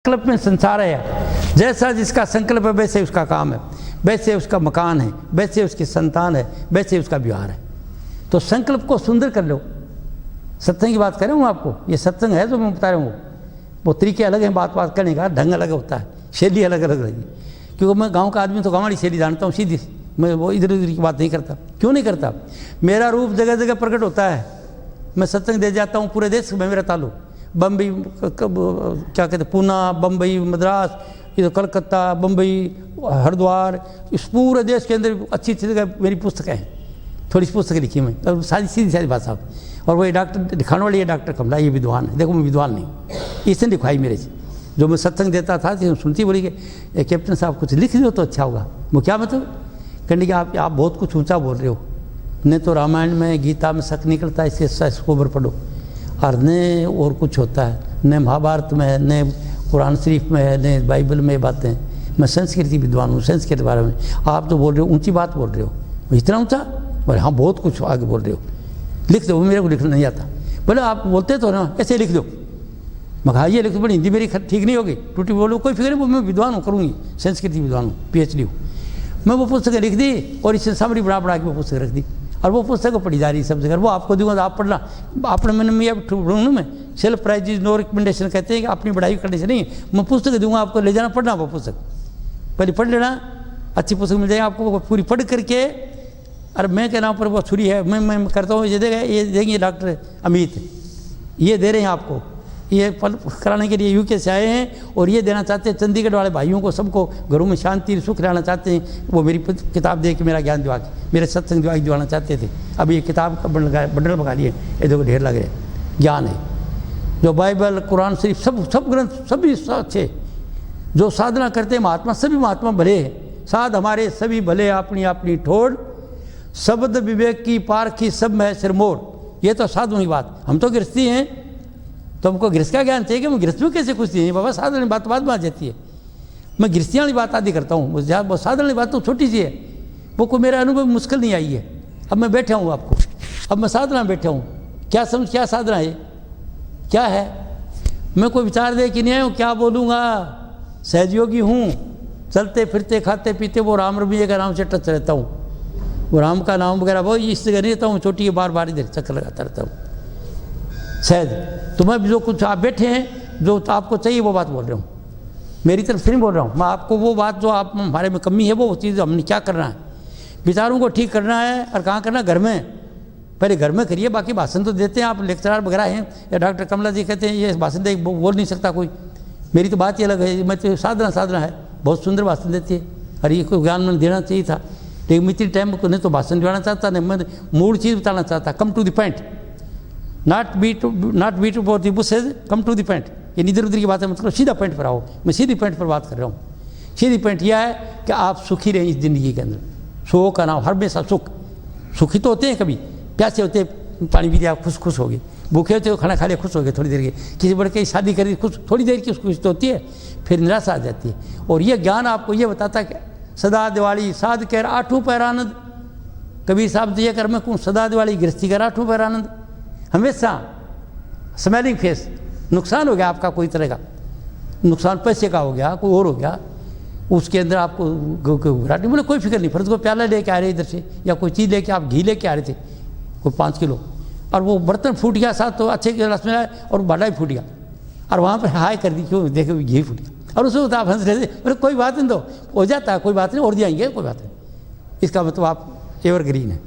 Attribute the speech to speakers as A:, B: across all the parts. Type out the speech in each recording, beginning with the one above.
A: संकल्प में संसार है। जैसा जिसका संकल्प है वैसे उसका काम है, वैसे उसका मकान है, वैसे उसकी संतान है, वैसे उसका व्यवहार है। तो संकल्प को सुंदर कर लो। सत्संग की बात कर रहा हूँ आपको, ये सत्संग है जो मैं बता रहा हूँ। वो तरीके अलग हैं, बात करने का ढंग अलग होता है, शैली अलग अलग रहेगी। क्योंकि मैं गांव का आदमी तो गाँव वाली शैली जानता हूँ सीधी, मैं वो इधर उधर की बात नहीं करता। क्यों नहीं करता? मेरा रूप जगह जगह प्रकट होता है। मैं सत्संग दे जाता हूँ, पूरे देश में मेरा ताल्लुक, बम्बई क्या कहते, पूना, बम्बई, मद्रास, इधर कलकत्ता, बम्बई, हरिद्वार, इस पूरे देश के अंदर अच्छी अच्छी जगह मेरी पुस्तकें हैं। थोड़ी सी पुस्तकें लिखी मैं, और सारी सीधी सारी बात साहब। और वही डॉक्टर दिखाने वाली है डॉक्टर कमला, ये विद्वान है। देखो मैं विद्वान नहीं, इसने दिखाई मेरे से। जो मैं सत्संग देता था सुनती, बोली कि कैप्टन साहब कुछ लिख दो तो अच्छा होगा। वो क्या मतलब? कहने कि आप बहुत कुछ ऊंचा बोल रहे हो, न तो रामायण में गीता में शक निकलता है, इसको ऊपर पढ़ो। और न और कुछ होता है, न महाभारत में है, न कुरान शरीफ में है, न बाइबल में बातें। मैं संस्कृति विद्वान हूँ, संस्कृत के बारे में आप तो बोल रहे हो, ऊंची बात बोल रहे हो। इतना ऊंचा? बोले हाँ बहुत कुछ आगे बोल रहे हो, लिख दो। मेरे को लिखना नहीं आता। बोले आप बोलते तो ना, ऐसे लिख दो। मैं कहा ये लिख दो, बड़ी हिंदी मेरी ठीक नहीं होगी, टूटी बोलो, कोई फिक्र नहीं, मैं विद्वान हूँ, करूँगी, संस्कृति विद्वान हूँ, PhD हूँ। मैं वो पुस्तकें लिख दी और इसे सामरी बड़ा के वो पुस्तक रख दी, और वो पुस्तक को पढ़ी जा रही सब जगह। वो आपको दूंगा तो आप पढ़ना। आपने मैंने मैं में self praise is no recommendation कहते हैं कि अपनी बढ़ाई करने से नहीं, मैं पुस्तक दूंगा आपको, ले जाना, पढ़ना। वो पुस्तक पहले पढ़ लेना, अच्छी पुस्तक मिल जाएगी आपको, पूरी पढ़ करके। अरे मैं के नाम पर वो छुरी है, मैं करता हूँ, ये देगा, ये देंगे डॉक्टर अमित, ये दे रहे हैं आपको, ये फल कराने के लिए UK से आए हैं, और ये देना चाहते हैं चंडीगढ़ वाले भाइयों को, सबको घरों में शांति सुख लाना चाहते हैं। वो मेरी किताब दे के मेरा ज्ञान दिवा के, मेरे सत्संग दिवाना चाहते थे। अब ये किताब का बंडल मंगा लिए, ये देखो ढेर लग रहे। ज्ञान है जो बाइबल, कुरान शरीफ, सब ग्रंथ सभी अच्छे। जो साधना करते हैं महात्मा, सभी महात्मा भले हैं। साध हमारे सभी भले, अपनी अपनी ठोड़, शब्द विवेक की पारखी सब में सिरमोर। ये तो साधु की बात। हम तो गृहस्थी हैं, तो हमको गृहस्थ का ज्ञान चाहिए कि मैं गृहस्थ में कैसे खुश नहीं बाबा। साधारण बात बाद में आ जाती है। मैं गृहस्थियाँ वाली बात आदि करता हूँ, बहुत साधारण बात तो छोटी सी है, वो कोई मेरा अनुभव मुश्किल नहीं आई है। अब मैं बैठा हूँ आपको, अब मैं साधना में बैठा हूँ, क्या समझ, क्या साधना है, क्या है? मैं कोई विचार दे कि नहीं आया हूँ, क्या बोलूँगा? सहजयोगी हूँ, चलते फिरते खाते पीते वो राम रमीये का नाम से टच रहता हूँ। वो राम का नाम वगैरह वो इस जगह नहीं रहता हूँ, छोटी के बार बार इधर चक्कर लगाता रहता हूँ। शायद तो मैं जो कुछ आप बैठे हैं, जो तो आपको चाहिए वो बात बोल रहा हूँ, मेरी तरफ से नहीं बोल रहा हूँ। मैं आपको वो बात जो आप हमारे में कमी है, वो चीज़ हमने क्या करना है, विचारों को ठीक करना है। और कहाँ करना? घर में। पहले घर में करिए, बाकी भाषण तो देते हैं आप, लेक्चरार वगैरह हैं, या डॉक्टर कमला जी कहते हैं ये भाषण दे, बोल नहीं सकता कोई। मेरी तो बात ही अलग है, मैं तो साधना है, बहुत सुंदर भाषण देती है। और ये कोई ज्ञान मैंने देना चाहिए था, लेकिन इतनी टाइम को नहीं तो भाषण दिलाना चाहता, नहीं मैं मूल चीज़ बताना चाहता। Come to the point, not beat about the bushes, come to the point. ये इधर उधर की बात है, मतलब सीधा पॉइंट पर आओ। मैं सीधी पॉइंट पर बात कर रहा हूँ। सीधी पॉइंट यह है कि आप सुखी रहें इस ज़िंदगी के अंदर। सुख का नाम हमेशा सुख। सुखी तो होते हैं, कभी प्यासे होते हैं, पानी पी दिया खुश हो गए, भूखे होते हो खाना खा लिया खुश हो गए थोड़ी देर के, किसी बड़े की शादी करी खुश, थोड़ी देर की खुश तो होती है, फिर निराशा आ जाती है। और ये ज्ञान आपको ये बताता है कि सदा दिवाली साध कर आठों पैर आनंद। कबीर साहब तो ये कर मैं कहूँ, सदा दिवाली गृहस्थी कर आठों पैर आनंद। हमेशा स्मेलिंग फेस, नुकसान हो गया आपका कोई तरह का, नुकसान पैसे का हो गया, कोई और हो गया, उसके अंदर आपको घराटी बोले कोई फिक्र नहीं, फर्ज को प्याला लेके आ रहे इधर से, या कोई चीज़ लेके आप घी लेके आ रहे थे कोई 5 किलो, और वो बर्तन फूट गया साथ, तो अच्छे गिलास में आए और बड़ा ही फूट गया, और वहाँ पर हाय कर दी, क्यों देखो घी फूट गया, और उसमें आप हंस रहे थे, अरे कोई बात नहीं, तो हो जाता है, कोई बात नहीं, और जाएंगे, कोई बात नहीं। इसका मतलब आप एवरग्रीन है,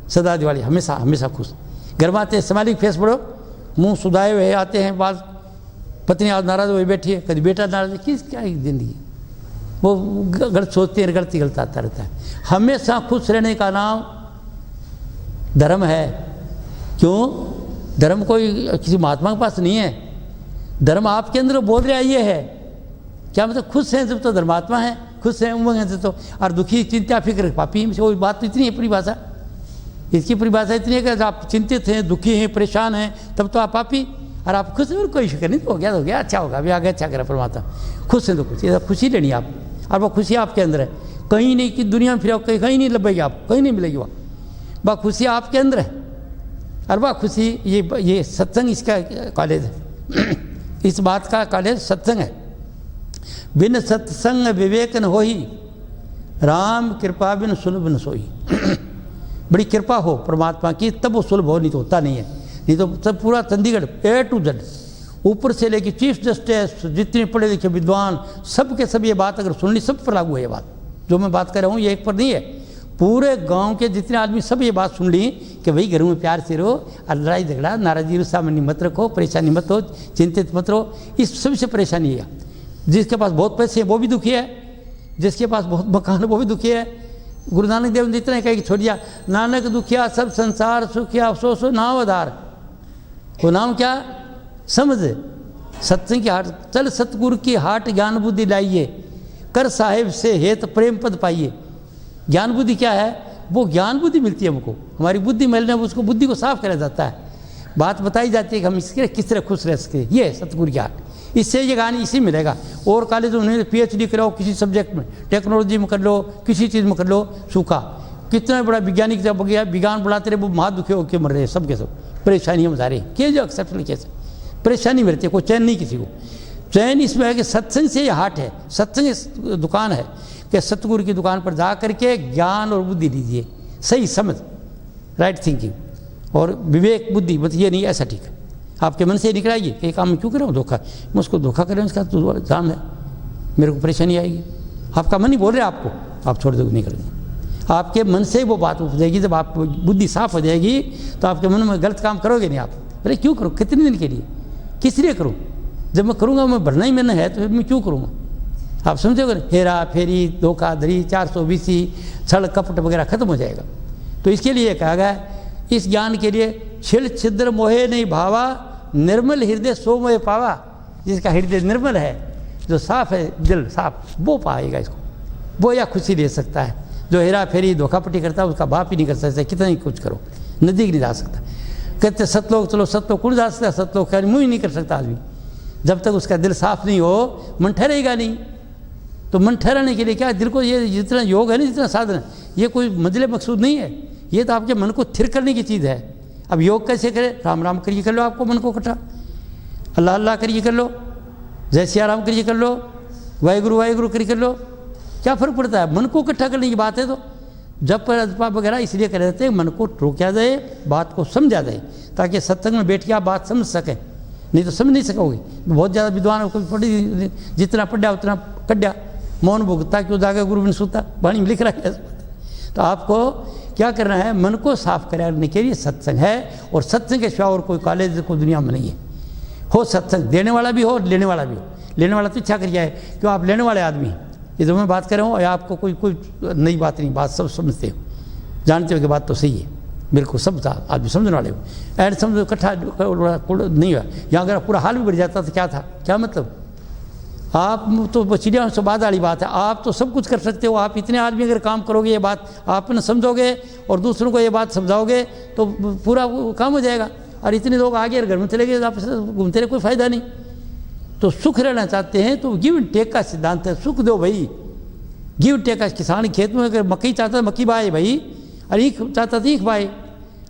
A: सदा दिवाली, हमेशा हमेशा खुश। घर में आते हैं स्माइलिंग फेस पढ़ो, मुंह सुधाए हुए आते हैं, बाद पत्नी आज नाराज हुई बैठी है, कभी बेटा नाराज है, किस क्या जिंदगी, वो गलत सोचते हैं, गलत ही गलत आता रहता है। हमेशा खुश रहने का नाम धर्म है। क्यों? धर्म कोई किसी महात्मा के पास नहीं है, धर्म आपके अंदर बोल रहा ये है। क्या मतलब? खुश हैं जब तो धर्मात्मा है, खुश हैं उमंग हैं तो, और दुखी चिंता फिक्र पापी। कोई बात तो इतनी है परिभाषा, इसकी परिभाषा इतनी है कि आप चिंतित हैं, दुखी हैं, परेशान हैं, तब तो आप पापी, और आप खुश हैं और कोई फिक्र नहीं, तो हो गया अच्छा होगा, अभी आगे अच्छा करा परमात्मा। खुश हैं तो खुश, ये खुशी लेनी आप, और वो खुशी आपके अंदर है, कहीं नहीं कि दुनिया में फिर कहीं नहीं लभेगी, आप कहीं नहीं मिलेगी वह खुशी आपके अंदर है। और वह खुशी ये सत्संग इसका कॉलेज है इस बात का कॉलेज सत्संग है। बिन सत्संग विवेक न होई, राम कृपा बिन सुलभ न सोई। बड़ी कृपा हो परमात्मा की तब वो सुलभ हो, नहीं तो होता नहीं है। नहीं तो सब पूरा चंडीगढ़ A to Z, ऊपर से लेके चीफ जस्टिस, जितने पढ़े लिखे विद्वान, सब के सब ये बात अगर सुन ली, सब पर लागू है ये बात जो मैं बात कर रहा हूँ। ये एक पर नहीं है, पूरे गांव के जितने आदमी सब ये बात सुन ली कि भाई घरों में प्यार से रहो, और लड़ाई झगड़ा नाराजगी सामने मत रखो, परेशानी मत हो, चिंतित मत रहो। इस सबसे परेशानी है। जिसके पास बहुत पैसे हैं वो भी दुखी है, जिसके पास बहुत मकान है वो भी दुखी है। गुरु नानक देव ने इतना कहा कि छोड़ दिया, नानक दुखिया सब संसार सुखिया अफसोस नाम आधार। वो नाम क्या? समझ, सत्संग की हाट, चल सतगुरु की हाट ज्ञान बुद्धि लाइए, कर साहेब से हेत प्रेम पद पाइए। ज्ञान बुद्धि क्या है? वो ज्ञान बुद्धि मिलती है हमको, हमारी बुद्धि मिलने उसको बुद्धि को साफ करा जाता है, बात बताई जाती है कि हम इसके किस तरह खुश रह सके। ये सतगुरु की हाट, इससे ये ज्ञान इसी मिलेगा। और कॉलेज में PhD कराओ किसी सब्जेक्ट में, टेक्नोलॉजी में कर लो, किसी चीज़ में कर लो, सूखा कितना बड़ा वैज्ञानिक जब गया, विज्ञान बढ़ाते रहे, वो महा दुखी होकर मर रहे, सब के सब परेशानियाँ बता रही क्या जो एक्सेप्ट कैसे परेशानी मिलती है, कोई चैन नहीं किसी को। चैन इसमें है कि सत्संग से ये हाट है, सत्संग दुकान है कि सतगुरु की दुकान पर जा करके ज्ञान और बुद्धि लीजिए, सही समझ, राइट थिंकिंग और विवेक बुद्धि, बस ये नहीं ऐसा ठीक है। आपके मन से निकलाइए कि काम मैं क्यों कर रहा हूँ धोखा, मैं उसको धोखा कर रहा हूँ, इसका तो जाम है, मेरे को परेशानी आएगी। आपका मन ही बोल रहे आपको, आप छोड़ दोगे, नहीं करेंगे। आपके मन से वो बात उपजेगी, जब आप बुद्धि साफ हो जाएगी तो आपके मन में गलत काम करोगे नहीं आप। अरे क्यों करो, कितने दिन के लिए, किस लिए करूँ, जब मैं करूँगा मैं भरना ही मैंने है तो फिर मैं क्यों करूँगा। आप समझोगे, हेरा फेरी धोखाधड़ी 420 छल कपट वगैरह खत्म हो जाएगा। तो इसके लिए कहा गया है, इस ज्ञान के लिए छिल छिद्र मोहे नहीं भावा, निर्मल हृदय सो मोहे पावा। जिसका हृदय निर्मल है, जो साफ है, दिल साफ, वो पाएगा इसको, वो या खुशी ले सकता है। जो हेरा फेरी धोखापट्टी करता है उसका बाप ही नहीं कर सकता, कितना ही कुछ करो, नज़दीक नहीं जा सकता। कहते सतलोक, चलो सतलोक कौन जा सकता है, सतलोक का मुँह ही नहीं कर सकता आदमी, जब तक उसका दिल साफ नहीं हो, मन ठहरेगा नहीं। तो मन ठहराने के लिए क्या, दिल को ये जितना योग है ना, जितना साधन है, ये कोई मंजिल मकसूद नहीं है, ये तो आपके मन को थिर करने की चीज़ है। अब योग कैसे करें, राम राम करिए कर लो, आपको मन को इकट्ठा, अल्लाह अल्लाह करिए कर लो, जय सिया राम करिए कर लो, वाहिगुरु वाहिगुरु करिए कर लो, क्या फ़र्क पड़ता है। मन को इकट्ठा करने की बात है। तो जब पर अजपा वगैरह इसलिए करे जाते हैं, मन को रोका जाए, बात को समझा जाए, ताकि सत्संग में बैठ के आप बात समझ सकें, नहीं तो समझ नहीं सकोगे। बहुत ज़्यादा विद्वान को पढ़ी, जितना पढ़ा उतना कड्या, मौन भुगता क्यों जागे गुरु बिन सुता, वाणी में लिख रहा है। तो आपको क्या करना है, मन को साफ करने के लिए सत्संग है, और सत्संग के सिवा और कोई कॉलेज को दुनिया में नहीं है। हो सत्संग देने वाला भी हो और लेने वाला भी हो। लेने वाला तो इच्छा करिए है, क्यों आप लेने वाले आदमी हैं, ये जो मैं बात कर रहा हूँ, आपको कोई नई बात नहीं, बात सब समझते हो, जानते हो कि बात तो सही है, बिल्कुल सब आदमी समझने वाले हो। ऐड समझो इकट्ठा नहीं हुआ, यहाँ अगर पूरा हाल भी बढ़ जाता तो क्या था, क्या मतलब। आप तो चिड़िया से बाद वाली बात है, आप तो सब कुछ कर सकते हो। आप इतने आदमी अगर काम करोगे, ये बात आप न समझोगे और दूसरों को ये बात समझाओगे तो पूरा काम हो जाएगा। और इतने लोग आगे घर में चले गए, आप घूमते रहे, कोई फ़ायदा नहीं। तो सुख रहना चाहते हैं तो गिव एंड टेक का सिद्धांत है, सुख दो भाई, गिव एंड टेक का। किसान खेत में अगर मकई चाहता है मक्की बाए भाई, और ईख चाहता तो ईख बाए।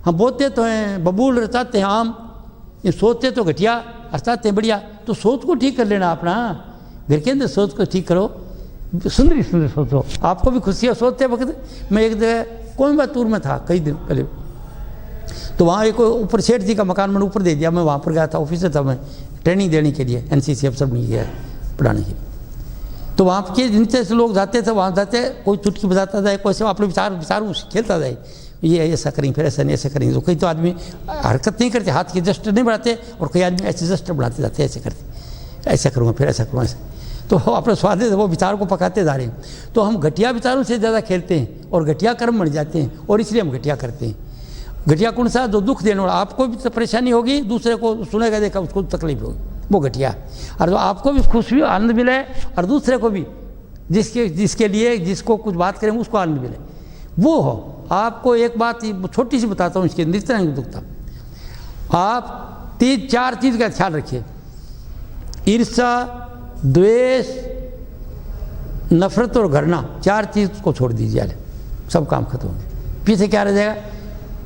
A: हम बोते तो हैं बबूल, चाहते हैं आम, ये सोचते तो घटिया और चाहते हैं बढ़िया। तो सोच को ठीक कर लेना अपना, घर के अंदर सोच को ठीक करो, सुंदरी सुंदर सोचो, आपको भी खुशी है। सोचते वक्त मैं एक जगह कोयम्बतूर में था कई दिन पहले, तो वहाँ एक ऊपर सेठ जी का मकान मैंने ऊपर दे दिया। मैं वहाँ पर गया था, ऑफिसर था मैं, ट्रेनिंग देने के लिए, NCC अफसर नहीं गया पढ़ाने के लिए। तो वहाँ के नीचे से लोग जाते थे, वहाँ जाते कोई चुटकी बजाता जाए, कोई से अपने विचार खेलता जाए, ये ऐसा करेंगे फिर ऐसा नहीं ऐसा करेंगे। तो कई तो आदमी हरकत नहीं करते, हाथ की जस्ट नहीं बढ़ाते, और कई आदमी ऐसे जस्ट बढ़ाते जाते, ऐसे करते, ऐसा करूँगा फिर ऐसा करूँगा ऐसा। तो अपने स्वाद से वो विचार को पकाते जा रहे हैं। तो हम घटिया विचारों से ज़्यादा खेलते हैं और घटिया कर्म बन जाते हैं, और इसलिए हम घटिया करते हैं। घटिया कौन सा, जो दुख देने वाला, आपको भी तो परेशानी होगी, दूसरे को सुनेगा देखा उसको तकलीफ होगी, वो घटिया। और जो आपको भी खुशी आनंद मिले और दूसरे को भी, जिसके लिए जिसको कुछ बात करें उसको आनंद मिले, वो हो। आपको एक बात छोटी सी बताता हूँ, इसके निश्चय दुखता। आप 3-4 चीज़ का ख्याल रखिए, ईर्ष्या, द्वेष, नफरत और घृणा, 4 चीज़ को छोड़ दीजिए, सब काम खत्म होंगे। पीछे क्या रह जाएगा,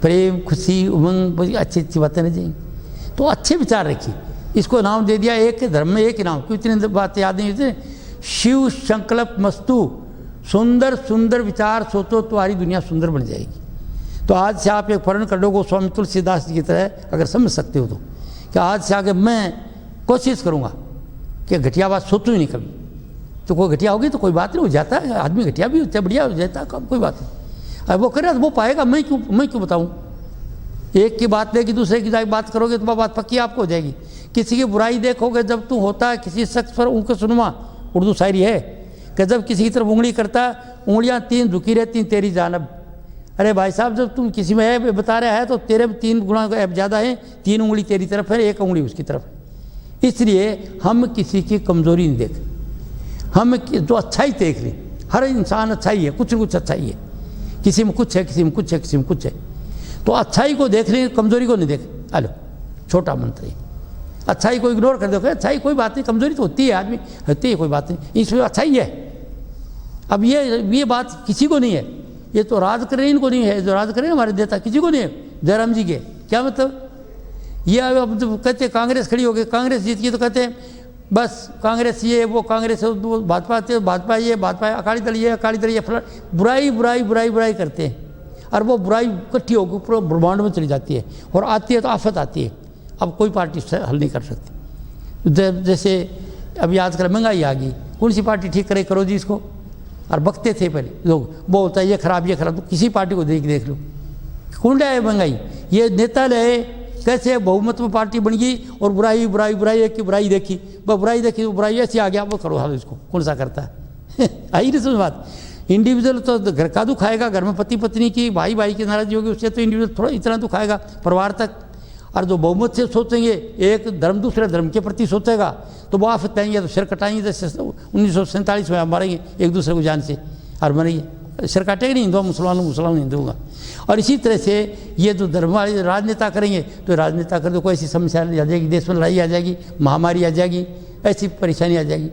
A: प्रेम, खुशी, उमंग, अच्छी अच्छी बातें रह जाएंगी। तो अच्छे विचार रखिए। इसको नाम दे दिया एक धर्म में एक ही नाम, क्यों इतनी बातें याद नहीं होती। शिव संकल्प मस्तु, सुंदर सुंदर विचार सोचो तुम्हारी दुनिया सुंदर बन जाएगी। तो आज से आप एक प्रण कर लो गोस्वामी तुलसीदास जी की तरह, अगर समझ सकते हो तो, कि आज से आगे मैं कोशिश करूँगा कि घटिया बात सोचूँ ही नहीं कभी। तो कोई घटिया होगी तो कोई बात नहीं, हो जाता है आदमी, घटिया भी होता है, बढ़िया हो जाता है, कोई बात नहीं। अब वो करे तो वो पाएगा, मैं क्यों बताऊँ। एक की बात लेके दूसरे की बात करोगे तो बात पक्की आपको हो जाएगी। किसी की बुराई देखोगे जब तू होता है किसी शख्स पर उनको सुनवा, उर्दू शायरी है कि जब किसी की तरफ उंगली करता, उंगलियां 3 झुकी रहती तेरी जानब। अरे भाई साहब, जब तुम किसी में ऐब बता रहा है तो तेरे में 3 गुना ऐब ज़्यादा है, 3 उंगली तेरी तरफ है, 1 उंगली उसकी तरफ है। इसलिए हम किसी की कमज़ोरी नहीं देखते, हम जो अच्छाई देख लें। हर इंसान अच्छा ही है, कुछ न कुछ अच्छा ही है, किसी में कुछ है, किसी में कुछ है, किसी में कुछ है। तो अच्छाई को देख लें, कमज़ोरी को नहीं देख। हेलो, छोटा मंत्र है, अच्छाई को इग्नोर कर दो, अच्छाई कोई बात नहीं, कमज़ोरी तो होती है, आदमी होती है, कोई बात नहीं, इसमें अच्छाई है। अब ये बात किसी को नहीं है, ये तो राज करें इनको नहीं है, जो राज करें हमारे देता किसी को नहीं है, जयराम जी के। क्या मतलब, ये अब तो कहते कांग्रेस खड़ी हो गई, कांग्रेस जीत गई तो कहते हैं बस कांग्रेस ये वो, कांग्रेस भाजपा ये, भाजपा अकाली दल ये, अकाली दल ये, फला बुराई बुराई बुराई बुराई करते हैं। और वो बुराई इकट्ठी होकर पूरा ब्रह्मांड में चली जाती है, और आती है तो आफत आती है। अब कोई पार्टी हल नहीं कर सकती। जैसे अभी आजकल महंगाई आ गई, कौन सी पार्टी ठीक करे, करो जी इसको। और बकते थे पहले लोग, वो होता है ये खराब ये खराब, तो किसी पार्टी को देख लो, कौन लाए महंगाई, ये नेता लाए। कैसे बहुमत में पार्टी बन गई और बुराई बुराई बुराई, एक की बुराई देखी, वह बुराई देखी, वो बुराई ऐसी आ गया, वो करो हाल इसको, कौन सा करता है। आई नहीं समझ बात। इंडिविजुअल तो घर का दुख आएगा, घर में पति पत्नी की, भाई भाई की नाराजगी होगी, उससे तो इंडिविजुअल थोड़ा इतना दुख आएगा परिवार तक। और जो बहुमत से सोचेंगे, एक धर्म दूसरे धर्म के प्रति सोचेगा, तो वो आफत आएंगे, तो सिर कटाएंगे, जैसे 1947 में आप मारेंगे एक दूसरे को जान से, और मरेंगे, सिर काटेगा नहीं हिंदू मुसलमान हिंदू का। और इसी तरह से ये जो धर्म वाले राजनेता करेंगे, तो राजनेता कर दो कोई ऐसी समस्या आ जाएगी, देश में लड़ाई आ जाएगी, महामारी आ जाएगी, ऐसी परेशानी आ जाएगी।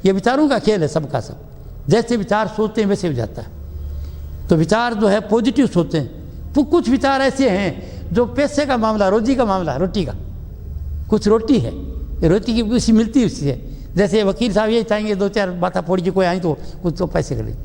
A: ये विचारों का खेल है सबका सब, जैसे विचार सोचते हैं वैसे हो जाता है। तो विचार जो है पॉजिटिव सोचते हैं। तो कुछ विचार ऐसे हैं जो पैसे का मामला, रोजी का मामला, रोटी का, कुछ रोटी है, रोटी की उसी मिलती है उससे। जैसे वकील साहब ये चाहेंगे 2-4 बातें फोड़ के कोई आई तो कुछ तो पैसे करें,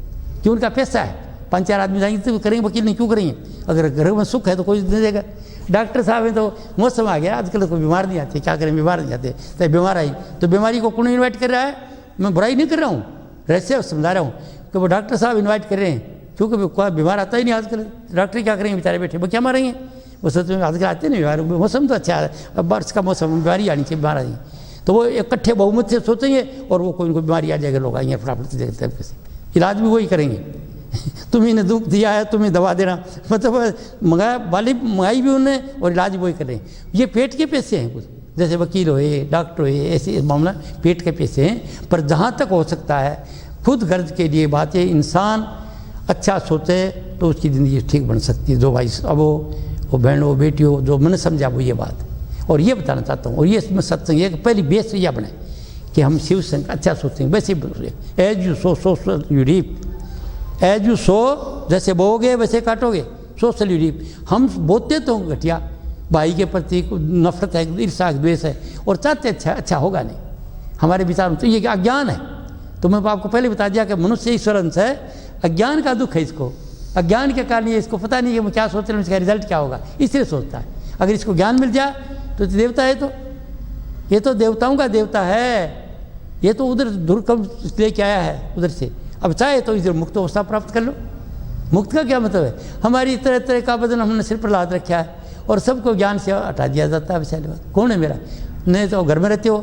A: क्यों, उनका पैसा है। 5-4 आदमी जाएंगे तो करेंगे, वकील नहीं क्यों करेंगे। अगर घर में सुख है तो कोई दे देगा। डॉक्टर साहब है तो मौसम आ गया आजकल, तो कोई बीमार नहीं आते, क्या करें, बीमार नहीं आते, तो बीमार आई तो बीमारी को कौन इन्वाइट कर रहा है। मैं बुराई नहीं कर रहा हूँ, वैसे समझा रहा हूँ कि वो डॉक्टर साहब इन्वाइट कर रहे हैं, क्योंकि कोई बीमार आता ही नहीं आजकल। डॉक्टर क्या करेंगे बेचारे बैठे, वो क्या मारेंगे, वो सोच में आजकल आते नहीं बीमार, मौसम तो अच्छा है, अब बारिश का मौसम, बीमारी आनी चाहिए, बीमार आनी। तो वो इकट्ठे बहुमत से सोचेंगे और वो कोई उनको बीमारी आ जाएगा, लोग आएंगे फटाफट देखते हैं, इलाज भी वही करेंगे। तुम्हें ने दुख दिया है, तुम्हें दवा देना, मतलब मंगाई भी उन्हें और इलाज भी वही कर रहे हैं। ये पेट के पैसे हैं कुछ, जैसे वकील होए, डॉक्टर होए, ऐसे मामला पेट के पैसे हैं। पर जहाँ तक हो सकता है खुद गर्ज के लिए बातें, इंसान अच्छा सोचे तो उसकी ज़िंदगी ठीक बन सकती है। जो भाई अब वो बहन हो, बेटी हो, जो मैंने समझा वो ये बात, और ये बताना चाहता हूँ। और ये इसमें सत्संग है कि पहली बेस यह बने कि हम शिव संग अच्छा सोचेंगे, वैसे as you sow you reap, as you sow, जैसे बोओगे वैसे काटोगे, सोशल यू रीप। हम बोते तो घटिया, भाई के प्रति नफरत है, ईर्ष्या द्वेष है, और चाहते अच्छा होगा नहीं हमारे विचार में, तो ये अज्ञान है। तो मैं आपको पहले बता दिया कि मनुष्य ईश्वर अंश है, अज्ञान का दुख है इसको, अज्ञान के कारण ये इसको पता नहीं है मैं क्या सोच रहा हूँ, इसका रिजल्ट क्या होगा, इसलिए सोचता है। अगर इसको ज्ञान मिल जाए तो देवता है, तो ये तो देवताओं का देवता है, ये तो उधर दुर्गम लेके आया है उधर से। अब चाहे तो इधर मुक्त अवस्था प्राप्त कर लो। मुक्त का क्या मतलब है, हमारी तरह तरह का बदन हमने सिर पर लाद रखा है और सबको ज्ञान से हटा दिया जाता है। वैसे बात कौन है मेरा, नहीं तो घर में रहते हो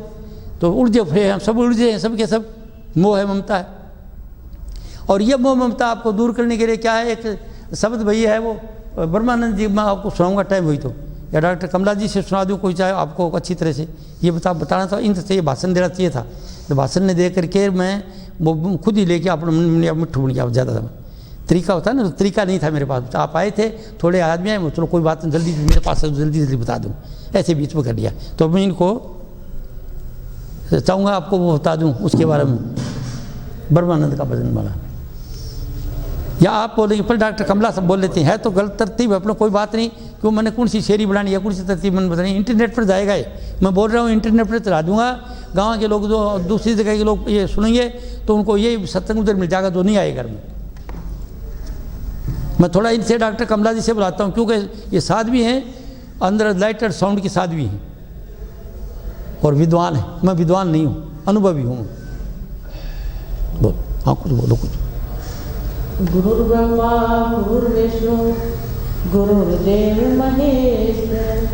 A: तो उलझे फिरे, हम सब उलझे हैं, सब के सब मोह है, ममता है। और ये मोह ममता आपको दूर करने के लिए क्या है, एक शब्द भई है, वो ब्रह्मानंद जी मैं आपको सुनाऊंगा टाइम हुई तो, या डॉक्टर कमला जी से सुना दूँ कोई चाहे आपको अच्छी तरह से। ये बताना था, इन से ये भाषण देना चाहिए था, तो भाषण ने दे करके मैं वो खुद ही लेके अपना मिट्ठू बन गया। ज़्यादा तरीका होता है ना, तो तरीका नहीं था मेरे पास। आप आए थे, थोड़े आदमी आए, चलो कोई बात नहीं, जल्दी मेरे पास जल्दी जल्दी बता दूँ, ऐसे बीच में कर दिया। तो मैं इनको चाहूँगा आपको वो बता दूँ उसके बारे में, ब्रह्मानंद का भजन वाला। या आप बोलेंगे पर डॉक्टर कमला सब बोल लेते हैं, है तो गलत तरतीब है, अपना कोई बात नहीं, क्यों मैंने कौन सी शेरी बनानी है, कौन सी तरतीब मैंने बतानी, इंटरनेट पर जाएगा ये। मैं बोल रहा हूँ इंटरनेट पर चला दूंगा, गाँव के लोग जो दूसरी जगह के लोग ये सुनेंगे तो उनको ये सत्संग उधर मिल जाएगा, जो नहीं आए घर में। मैं थोड़ा इनसे डॉक्टर कमला जी से बुलाता हूँ, क्योंकि ये साध्वी हैं, अंदर लाइट और साउंड की साध्वी हैं और विद्वान है। मैं विद्वान नहीं हूँ, अनुभवी हूँ। बोल, हाँ कुछ बोलो कुछ।
B: गुरुर्ब्रह्मा गुरुर्विष्णु गुरुर्देव महेश्वर,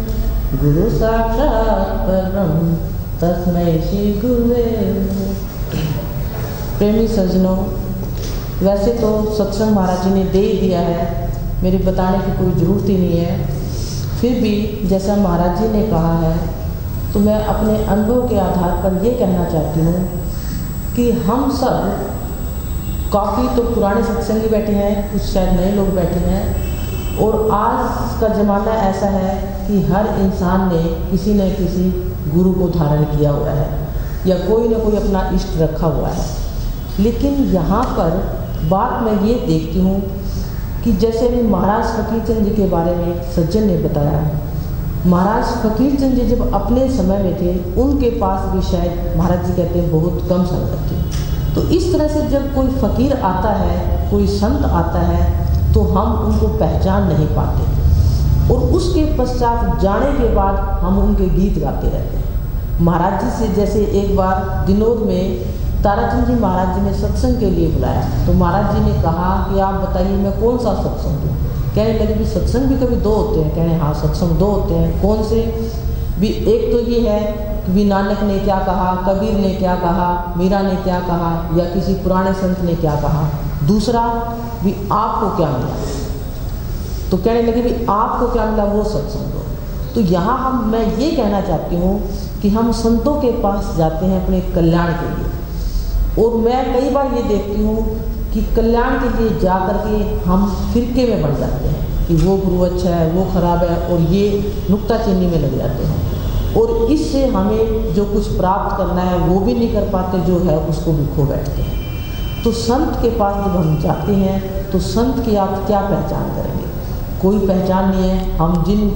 B: गुरु साक्षात् परब्रह्म तस्मै श्री गुरुवे नमः। प्रेमी सज्जनों, वैसे तो सत्संग महाराज जी ने दे ही दिया है, मेरी बताने की कोई ज़रूरत ही नहीं है। फिर भी जैसा महाराज जी ने कहा है तो मैं अपने अनुभव के आधार पर ये कहना चाहती हूँ कि हम सब काफ़ी तो पुराने सत्संगी बैठे हैं, कुछ शायद नए लोग बैठे हैं, और आज का ज़माना ऐसा है कि हर इंसान ने किसी न किसी गुरु को धारण किया हुआ है या कोई ना कोई अपना इष्ट रखा हुआ है। लेकिन यहाँ पर बात मैं ये देखती हूँ कि जैसे भी महाराज फकीरचंद जी के बारे में सज्जन ने बताया, महाराज फकीरचंद जी जब अपने समय में थे उनके पास भी शायद महाराज जी कहते हैं बहुत कम संगत थी। तो इस तरह से जब कोई फ़कीर आता है, कोई संत आता है, तो हम उनको पहचान नहीं पाते और उसके पश्चात जाने के बाद हम उनके गीत गाते रहते हैं। महाराज जी से जैसे एक बार दिनोद में ताराचंद जी महाराज जी ने सत्संग के लिए बुलाया, तो महाराज जी ने कहा कि आप बताइए मैं कौन सा सत्संग दूँ। कहने लगे भी सत्संग भी कभी दो होते हैं। कहने हाँ सत्संग दो होते हैं। कौन से भी? एक तो ये है भी नानक ने क्या कहा, कबीर ने क्या कहा, मीरा ने क्या कहा, या किसी पुराने संत ने क्या कहा। दूसरा भी आपको क्या मिला, तो कहने लगे भी आपको क्या मिला वो सत्संग दो। तो यहाँ मैं ये कहना चाहती हूँ कि हम संतों के पास जाते हैं अपने कल्याण के लिए, और मैं कई बार ये देखती हूँ कि कल्याण के लिए जा कर के हम फिरके में बन जाते हैं कि वो गुरु अच्छा है, वो खराब है, और ये नुक्ताचीनी में लग जाते हैं, और इससे हमें जो कुछ प्राप्त करना है वो भी नहीं कर पाते, जो है उसको भी खो बैठते हैं। तो संत के पास जब हम जाते हैं तो संत की आप क्या पहचान करेंगे? कोई पहचान नहीं है। हम जिन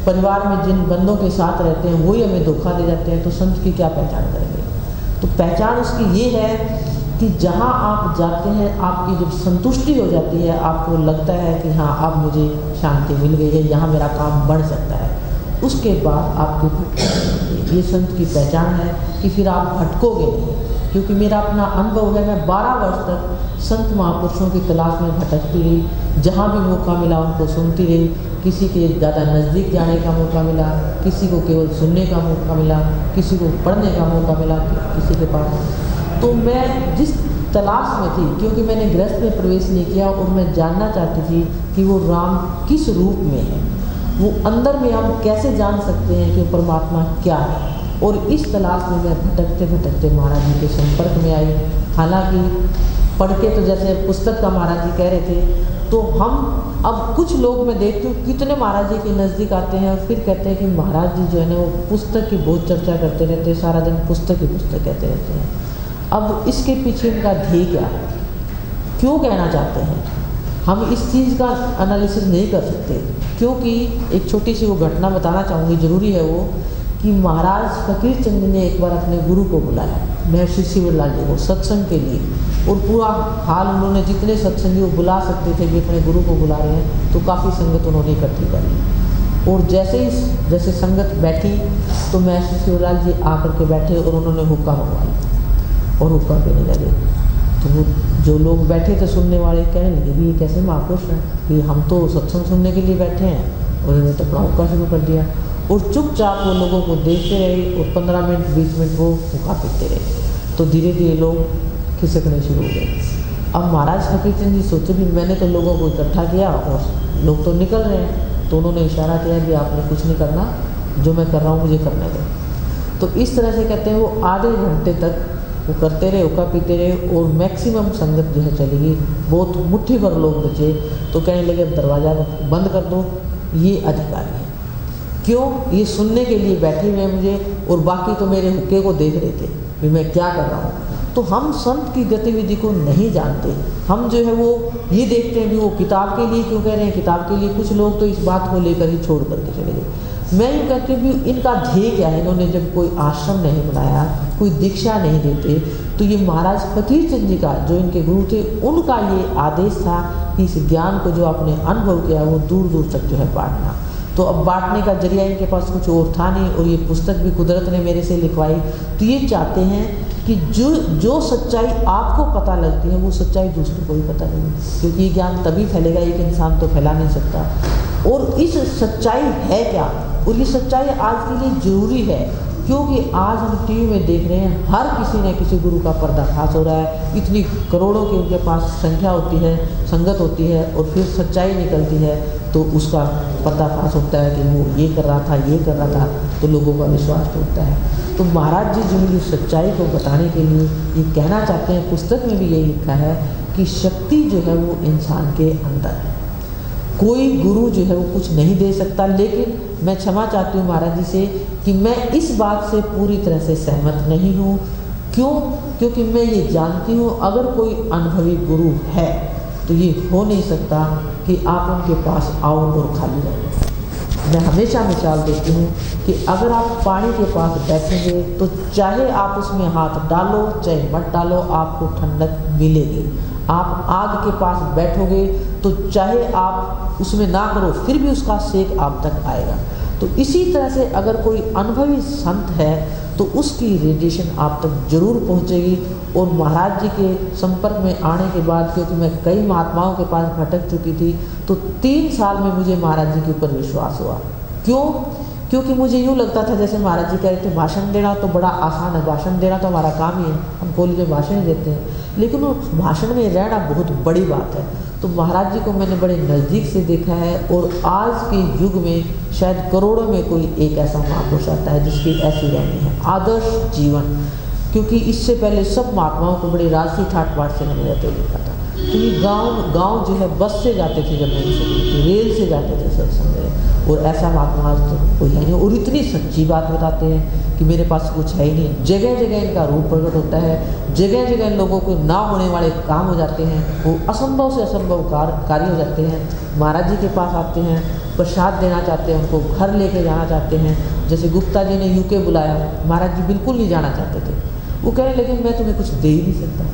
B: परिवार में जिन बंदों के साथ रहते हैं वही हमें धोखा दे जाते हैं, तो संत की क्या पहचान करेंगे? तो पहचान उसकी ये है कि जहाँ आप जाते हैं आपकी जब संतुष्टि हो जाती है, आपको लगता है कि हाँ अब मुझे शांति मिल गई है, यहाँ मेरा काम बढ़ सकता है, उसके बाद आपकी ये संत की पहचान है कि फिर आप भटकोगे नहीं। क्योंकि मेरा अपना अनुभव है, मैं 12 वर्ष तक संत महापुरुषों की तलाश में भटकती रही, जहाँ भी मौका मिला उनको सुनती रही। किसी के ज़्यादा नज़दीक जाने का मौका मिला, किसी को केवल सुनने का मौका मिला, किसी को पढ़ने का मौका मिला किसी के पास। तो मैं जिस तलाश में थी, क्योंकि मैंने गृहस्थ में प्रवेश नहीं किया और मैं जानना चाहती थी कि वो राम किस रूप में है, वो अंदर में हम कैसे जान सकते हैं कि परमात्मा क्या है। और इस तलाश में मैं भटकते भटकते महाराज जी के संपर्क में आई। हालांकि पढ़ के तो जैसे पुस्तक का महाराज जी कह रहे थे, तो हम अब कुछ लोग मैं देखती हूँ कितने महाराज जी के नज़दीक आते हैं और फिर कहते हैं कि महाराज जी जो है ना वो पुस्तक की बहुत चर्चा करते रहते हैं, सारा दिन पुस्तक ही पुस्तक कहते रहते हैं। अब इसके पीछे इनका ध्येय क्या है, क्यों कहना चाहते हैं, हम इस चीज़ का एनालिसिस नहीं कर सकते। क्योंकि एक छोटी सी वो घटना बताना चाहूँगी, ज़रूरी है वो, कि महाराज फकीरचंद ने एक बार अपने गुरु को बुलाया, महर्षि शिवलाल जी को, सत्संग के लिए। और पूरा हाल उन्होंने जितने सत्संगी वो बुला सकते थे कि अपने गुरु को बुला रहे हैं, तो काफ़ी संगत उन्होंने इकट्ठी कर ली। और जैसे संगत बैठी तो महर्षि शिवलाल जी आकर के बैठे और उन्होंने हुक्का मंगवाया और हुक्का पीने लगे। तो वो जो लोग बैठे थे सुनने वाले कहने लगे भी ये कैसे महापुरुष हैं, कि हम तो सत्संग सुनने के लिए बैठे हैं और उन्होंने तो अपना हुक्का शुरू कर दिया। और चुपचाप वो लोगों को देखते रहे और 15 मिनट 20 मिनट वो हुक्का पीते रहे। तो धीरे धीरे लोग खिसकने शुरू हो गए। अब महाराज फकीरचंद जी सोचे भी मैंने तो लोगों को इकट्ठा किया और लोग तो निकल रहे हैं, तो उन्होंने इशारा किया कि आपने कुछ नहीं करना, जो मैं कर रहा हूँ मुझे करने दो। तो इस तरह से कहते हैं वो आधे घंटे तक वो करते रहे, हुक्का पीते रहे और मैक्सिमम संगत जो है चली गई, बहुत मुट्ठी भर लोग बचे। तो कहने लगे दरवाज़ा बंद कर दो, ये अधिकारी है। क्यों? ये सुनने के लिए बैठे हुए हैं मुझे, और बाकी तो मेरे हुक्के को देख रहे थे भी मैं क्या कर रहा हूँ। तो हम संत की गतिविधि को नहीं जानते। हम जो है वो ये देखते हैं भी वो किताब के लिए क्यों कह रहे हैं, किताब के लिए। कुछ लोग तो इस बात को लेकर ही छोड़ करके चले गए। मैं ये कहती हूँ कि इनका ध्येय क्या है। इन्होंने जब कोई आश्रम नहीं बनाया, कोई दीक्षा नहीं देते, तो ये महाराज फकीर चंद जी का जो इनके गुरु थे, उनका ये आदेश था कि इस ज्ञान को जो आपने अनुभव किया वो दूर दूर तक जो है बांटना। तो अब बांटने का जरिया इनके पास कुछ और था नहीं, और ये पुस्तक भी कुदरत ने मेरे से लिखवाई। तो ये चाहते हैं कि जो सच्चाई आपको पता लगती है वो सच्चाई दूसरों को भी पता लगे, क्योंकि ये ज्ञान तभी फैलेगा, एक इंसान तो फैला नहीं सकता। और इस सच्चाई है क्या, और ये सच्चाई आज के लिए जरूरी है, क्योंकि आज हम टीवी में देख रहे हैं हर किसी ने किसी गुरु का पर्दाफाश हो रहा है। इतनी करोड़ों की उनके पास संख्या होती है, संगत होती है, और फिर सच्चाई निकलती है तो उसका पर्दाफाश होता है कि वो ये कर रहा था, ये कर रहा था, तो लोगों का विश्वास टूटता है। तो महाराज जी जो है सच्चाई को बताने के लिए ये कहना चाहते हैं, पुस्तक में भी यही लिखा है कि शक्ति जो है वो इंसान के अंदर है। कोई गुरु जो है वो कुछ नहीं दे सकता। लेकिन मैं क्षमा चाहती हूँ महाराज जी से कि मैं इस बात से पूरी तरह से सहमत नहीं हूँ। क्यों? क्योंकि मैं ये जानती हूँ अगर कोई अनुभवी गुरु है तो ये हो नहीं सकता कि आप उनके पास आओ और खाली रहो। मैं हमेशा मिसाल देती हूँ कि अगर आप पानी के पास बैठेंगे तो चाहे आप उसमें हाथ डालो चाहे मत डालो, आपको ठंडक मिलेगी। आप आग के पास बैठोगे तो चाहे आप उसमें ना करो फिर भी उसका सेक आप तक आएगा। तो इसी तरह से अगर कोई अनुभवी संत है तो उसकी रेडिएशन आप तक जरूर पहुंचेगी। और महाराज जी के संपर्क में आने के बाद, क्योंकि मैं कई महात्माओं के पास भटक चुकी थी, तो 3 साल में मुझे महाराज जी के ऊपर विश्वास हुआ। क्यों? क्योंकि मुझे यूँ लगता था जैसे महाराज जी कह रहे थे भाषण देना तो बड़ा आसान है, भाषण देना तो हमारा काम ही है, हम कॉलेज में भाषण देते हैं, लेकिन वो भाषण में रहना बहुत बड़ी बात है। तो महाराज जी को मैंने बड़े नज़दीक से देखा है, और आज के युग में शायद करोड़ों में कोई एक ऐसा महापुरुष आता है जिसकी ऐसी रहनी है आदर्श जीवन। क्योंकि इससे पहले सब महात्माओं को बड़े राजसी ठाट बाट से मैंने रहते देखा था। तो ये गांव जो है बस से जाते थे, जब नहीं से रेल से जाते थे सत्संग में, और ऐसा महात्मा तो कोई है नहीं। और इतनी सच्ची बात बताते हैं कि मेरे पास कुछ है ही नहीं। जगह जगह इनका रूप प्रकट होता है, जगह जगह लोगों को ना होने वाले काम हो जाते हैं, वो असंभव से असंभव कार्य हो जाते हैं। महाराज जी के पास आते हैं, प्रसाद देना चाहते हैं, उनको घर लेके जाना चाहते हैं। जैसे गुप्ता जी ने यूके बुलाया, महाराज जी बिल्कुल नहीं जाना चाहते थे। वो कह रहे लेकिन मैं तुम्हें कुछ दे ही नहीं सकता,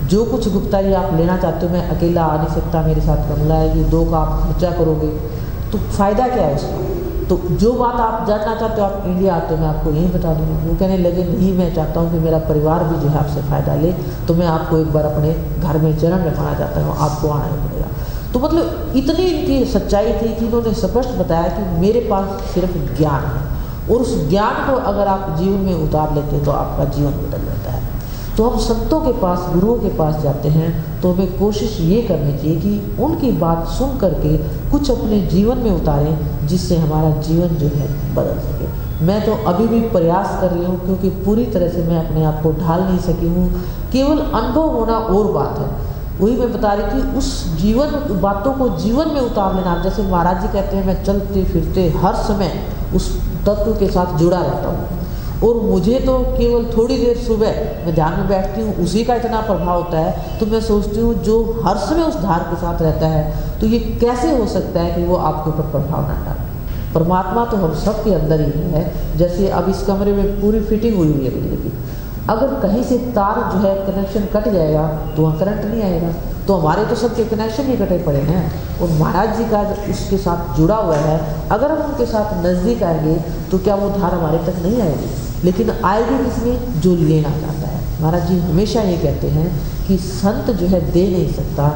B: जो कुछ गुप्ता जी आप लेना चाहते हो मैं अकेला आ नहीं सकता, मेरे साथ कमला है, ये 2 का आप खर्चा करोगे तो फ़ायदा क्या है उसका। तो जो बात आप जानना चाहते हो आप इंडिया आते हो, मैं आपको यही बता दूँगा। वो कहने लगे नहीं, मैं चाहता हूँ कि मेरा परिवार भी जो है आपसे फ़ायदा ले, तो मैं आपको एक बार अपने घर में चरण रखना चाहता हूँ, आपको आना ही पड़ेगा। तो मतलब इतनी इनकी सच्चाई थी कि इन्होंने स्पष्ट बताया कि मेरे पास सिर्फ ज्ञान है, और उस ज्ञान को अगर आप जीवन में उतार लेते हो तो आपका जीवन बदल जाता है। तो हम संतों के पास, गुरुओं के पास जाते हैं तो हमें कोशिश ये करनी चाहिए कि उनकी बात सुन करके कुछ अपने जीवन में उतारें, जिससे हमारा जीवन जो है बदल सके। मैं तो अभी भी प्रयास कर रही हूँ, क्योंकि पूरी तरह से मैं अपने आप को ढाल नहीं सकी हूँ। केवल अनुभव होना और बात है, वही मैं बता रही थी। उस जीवन बातों को जीवन में उतार लेना, जैसे महाराज जी कहते हैं मैं चलते फिरते हर समय उस तत्व के साथ जुड़ा रहता हूँ, और मुझे तो केवल थोड़ी देर सुबह मैं ध्यान में बैठती हूँ, उसी का इतना प्रभाव होता है। तो मैं सोचती हूँ जो हर समय उस धार के साथ रहता है, तो ये कैसे हो सकता है कि वो आपके ऊपर प्रभाव ना डाले। परमात्मा तो हम सब के अंदर ही है। जैसे अब इस कमरे में पूरी फिटिंग हुई हुई है बिजली की, अगर कहीं से तार जो है कनेक्शन कट जाएगा तो वहाँ करंट नहीं आएगा। तो हमारे तो सबके कनेक्शन ही कटे पड़े हैं, और महाराज जी का उसके साथ जुड़ा हुआ है। अगर हम उनके साथ नज़दीक आएंगे तो क्या वो धार हमारे तक नहीं आएगी, लेकिन आएगी किसमें, जो लेना चाहता है। महाराज जी हमेशा ये कहते हैं कि संत जो है दे नहीं सकता,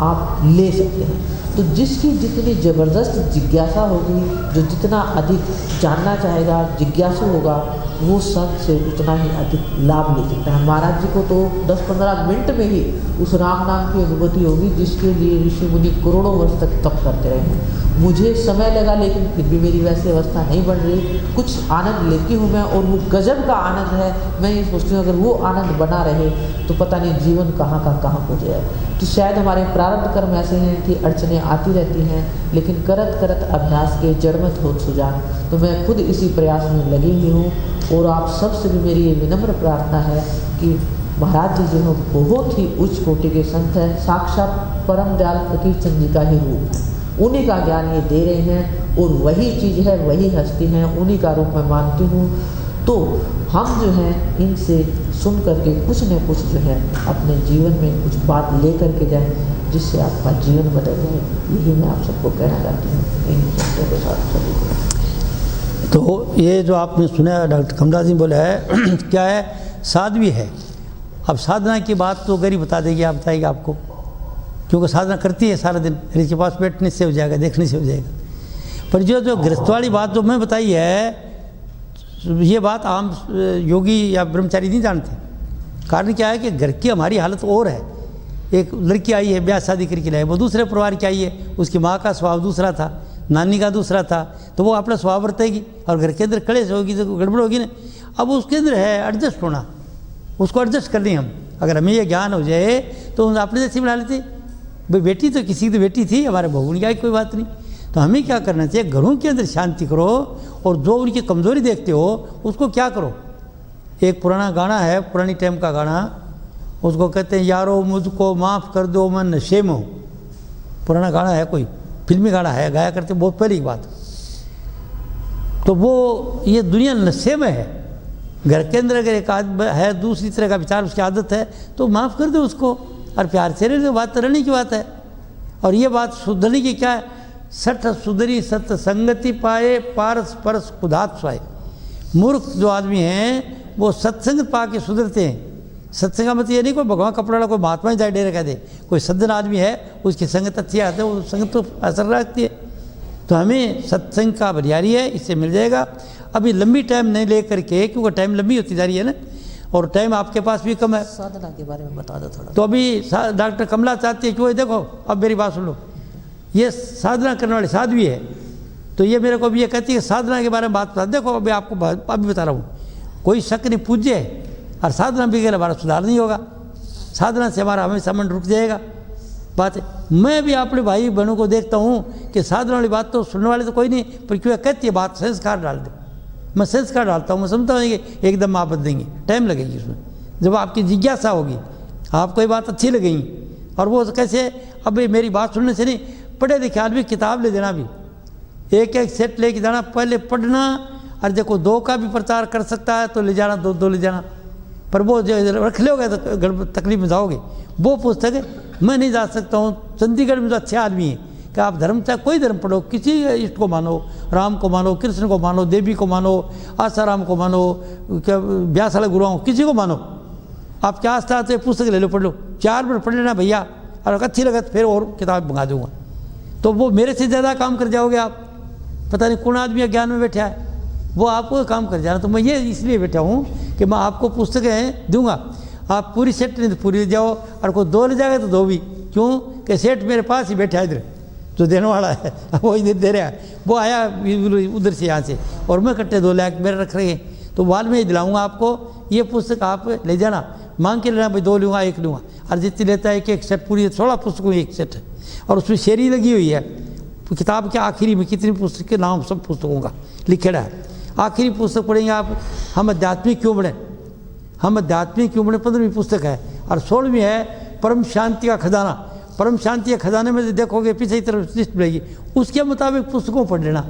B: आप ले सकते हैं। तो जिसकी जितनी ज़बरदस्त जिज्ञासा होगी, जो जितना अधिक जानना चाहेगा, जिज्ञासु होगा, वो संत से उतना ही अधिक लाभ ले सकता है। महाराज जी को तो 10-15 मिनट में ही उस राम नाम की अनुभूति होगी, जिसके लिए ऋषि मुनि करोड़ों वर्ष तक तप करते रहे। मुझे समय लगा, लेकिन फिर भी मेरी वैसी अवस्था नहीं बन रही। कुछ आनंद लेती हूँ मैं, और वो गजब का आनंद है। मैं ये सोचती हूँ अगर वो आनंद बना रहे तो पता नहीं जीवन कहाँ का कहाँ पहुँच जाए। तो शायद हमारे प्रारब्ध कर्म ऐसे हैं कि अड़चनें आती रहती हैं, लेकिन करत करत अभ्यास के जड़मत होत सुजान। तो मैं खुद इसी प्रयास में लगी हुई हूँ, और आप सबसे भी मेरी ये विनम्र प्रार्थना है कि महाराज जी जो है बहुत ही उच्च कोटि के संत हैं, साक्षात परम दयाल फकीर चंद जी का ही रूप है। उन्हीं का ज्ञान ये दे रहे हैं और वही चीज़ है, वही हस्ती है, उन्हीं का रूप मैं मानती हूँ। तो हम जो है इनसे सुन करके कुछ न कुछ जो है अपने जीवन में कुछ बात ले करके जाए जिससे आपका जीवन बदल जाए। यही मैं आप सबको कहना चाहती हूँ इन शब्दों के साथ सभी को।
A: तो ये जो आपने सुना डॉक्टर कमला जी बोला है क्या है, साध्वी है। अब साधना की बात तो गरीब बता देगी, आप बताएगी आपको, क्योंकि साधना करती है सारा दिन, इसके पास बैठने से हो जाएगा, देखने से हो जाएगा। पर जो गृहस्थ वाली बात जो मैं बताई है, ये बात आम योगी या ब्रह्मचारी नहीं जानते। कारण क्या है कि घर की हमारी हालत और है। एक लड़की आई है, ब्याह शादी करके लाई, वो दूसरे परिवार की आई है, उसकी माँ का स्वभाव दूसरा था, नानी का दूसरा था, तो वो अपना स्वभाव बरतेगी और घर के अंदर कलेश होगी तो गड़बड़ होगी ना। अब उसके अंदर है एडजस्ट होना, उसको एडजस्ट कर लें हम। अगर हमें ये ज्ञान हो जाए तो अपने जैसी बना लेते। भाई बेटी तो किसी की तो बेटी थी, हमारे बहू की आई, कोई बात नहीं। तो हमें क्या करना चाहिए, घरों के अंदर शांति करो और जो उनकी कमज़ोरी देखते हो उसको क्या करो। एक पुराना गाना है, पुरानी टाइम का गाना, उसको कहते हैं यारो मुझको माफ़ कर दो मैं नशे में हूँ। पुराना गाना है, कोई फिल्मी गाना है, गाया करते बहुत पहले की बात। तो वो ये दुनिया नशे में है। घर के अंदर अगर एक आदमी है दूसरी तरह का विचार, उसकी आदत है, तो माफ़ कर दो उसको और प्यार से रहने, बात रहने की बात है। और ये बात सुधरने की क्या है, सठ सुधरी सत संगति पाए पारस परस खुदात स्वाए। मूर्ख जो आदमी हैं वो सत्संग पा के सुधरते हैं। सत्संग का मतलब ये नहीं कोई भगवान कपड़ा कोई महात्मा ही जाए डेरे कह दे, कोई सज्जन आदमी है उसकी संगत अच्छी आती है, वो संगत तो असर रखती है। तो हमें सत्संग का बरियारी है, इससे मिल जाएगा। अभी लंबी टाइम नहीं ले करके, क्योंकि टाइम लंबी होती जा रही है ना, और टाइम आपके पास भी कम है।
B: साधना के बारे में बता दो थोड़ा।
A: तो अभी डॉक्टर कमला चाहती है कि वो देखो, अब मेरी बात सुन लो, ये साधना करने वाली साध्वी है, तो ये मेरे को अभी ये कहती है साधना के बारे में बात बता। देखो अभी आपको अभी बता रहा हूँ, कोई शक नहीं, पूज्य है और साधना बगैर हमारा सुधार नहीं होगा। साधना से हमारा हमेशा मन रुक जाएगा। बात है, मैं भी अपने भाई बहनों को देखता हूँ कि साधना वाली बात तो सुनने वाले तो कोई नहीं, पर क्यों कहती है बात संस्कार डाल दे। मैं संस्कार डालता हूँ, मैं समझता हूँ कि एकदम आप बदलेंगे, टाइम लगेगी उसमें। जब आपकी जिज्ञासा होगी, आपको ये बात अच्छी लगेगी। और वो कैसे, अब मेरी बात सुनने से नहीं, पढ़े लिखे आदमी किताब ले देना, भी एक एक सेट लेके जाना, पहले पढ़ना। और देखो 2 का भी प्रचार कर सकता है तो ले जाना, 2 ले जाना। पर वो जो रख लोगे तो तकलीफ में जाओगे। वो पुस्तक है, मैं नहीं जा सकता हूँ। चंडीगढ़ में जो अच्छे आदमी हैं कि आप धर्म चाहे कोई धर्म पढ़ो, किसी इष्ट को मानो, राम को मानो, कृष्ण को मानो, देवी को मानो, आसाराम को मानो, क्या व्यास वाले गुरुओं, किसी को मानो। आप क्या आस्था आते पुस्तक ले लो, पढ़ लो, 4 बार पढ़ लेना भैया, और अच्छी लगे तो फिर और किताब मंगा दूंगा। तो वो मेरे से ज़्यादा काम कर जाओगे आप। पता नहीं कौन आदमी ज्ञान में बैठा है, वो आपको काम कर जाना। तो मैं ये इसलिए बैठा हूँ कि मैं आपको पुस्तकें दूंगा, आप पूरी सेट नहीं तो पूरी ले जाओ, और कोई 2 ले जाएगा तो 2 भी। क्यों कि सेठ मेरे पास ही बैठा है इधर, जो देने वाला है वो इधर दे रहा है। वो आया उधर से यहाँ से, और मैं कट्टे 2 लाख मेरे रख रहे हैं, तो बाद में ही दिलाऊंगा आपको। ये पुस्तक आप ले जाना, मांग के लेना, भाई 2 लूँगा 1 लूँगा। और जितनी लेता है एक सेट पूरी 16 पुस्तकों एक सेट है, और उसमें शेरी लगी हुई है। किताब के आखिरी में कितनी पुस्तक के नाम सब पुस्तकों का लिखेड़ा है। आखिरी पुस्तक पढ़ेंगे आप, हम आध्यात्मिक क्यों बने, हम आध्यात्मिक क्यों बने, 15वीं पुस्तक है। और 16वीं है परम शांति का खजाना। परम शांति के खजाने में देखोगे पीछे की तरफ लिस्ट मिलेगी, उसके मुताबिक पुस्तकों पढ़ लेना।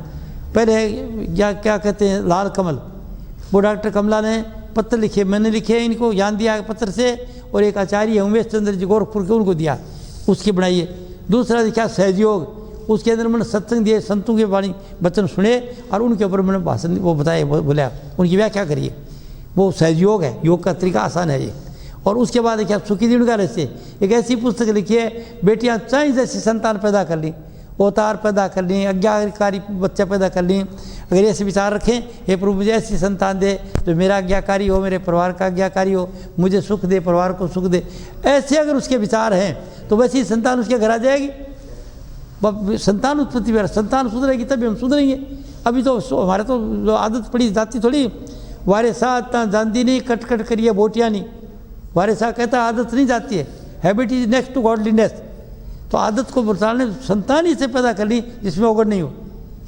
A: पहले क्या कहते हैं, लाल कमल, वो डॉक्टर कमला ने पत्र लिखे, मैंने लिखे, इनको ज्ञान दिया पत्र से, और एक आचार्य उमेश चंद्र जी गोरखपुर के, उनको दिया, उसकी बनाइए। दूसरा लिखा सहयोग, उसके अंदर मैंने सत्संग दिए, संतों के वाणी वचन सुने और उनके ऊपर मैंने भाषण वो बताए, बोला, उनकी व्याख्या करिए। वो सहयोग है, योग का तरीका आसान है ये। और उसके बाद देखिए सुखी दीन का रहस्य, एक ऐसी पुस्तक लिखी है, बेटियाँ चाहे जैसी संतान पैदा कर ली, अवतार पैदा कर ली, आज्ञाकारी बच्चा पैदा कर ली, अगर ऐसे विचार रखें, हे प्रभु मुझे ऐसी संतान दे जो मेरा आज्ञाकारी हो, मेरे परिवार का आज्ञाकारी हो, मुझे सुख दे, परिवार को सुख दे, ऐसे अगर उसके विचार हैं तो वैसी संतान उसके घर आ जाएगी। संतान उत्पत्ति में संतान सुधरेगी तभी हम सुधरेंगे। अभी तो हमारे तो आदत पड़ी जाती थोड़ी, वारे साथ जानती नहीं, कट कट करिए बोटियाँ नहीं, वारे साथ कहता आदत नहीं जाती है, habit is next to godliness. तो आदत को बचाने संतान ही से पैदा कर ली जिसमें ओगड़ नहीं हो।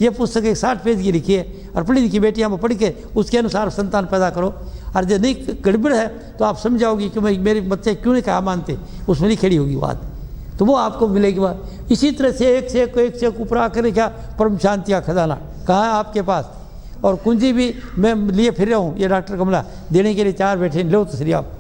A: ये पुस्तक एक 60 पेज की लिखी है, और पढ़ी लिखी बेटियाँ वो पढ़ के उसके अनुसार संतान पैदा करो। और जो नहीं गड़बड़ है तो आप समझाओगी कि मैं मेरे बच्चे क्यों नहीं कहा मानते, उसमें नहीं खड़ी होगी बात, तो वो आपको मिलेगी बात। इसी तरह से एक से एक ऊपर आकर क्या परम शांति का खजाना कहाँ है आपके पास, और कुंजी भी मैं लिए फिर रहा हूँ, ये डॉक्टर कमला देने के लिए 4 बैठे, लो तो सही आप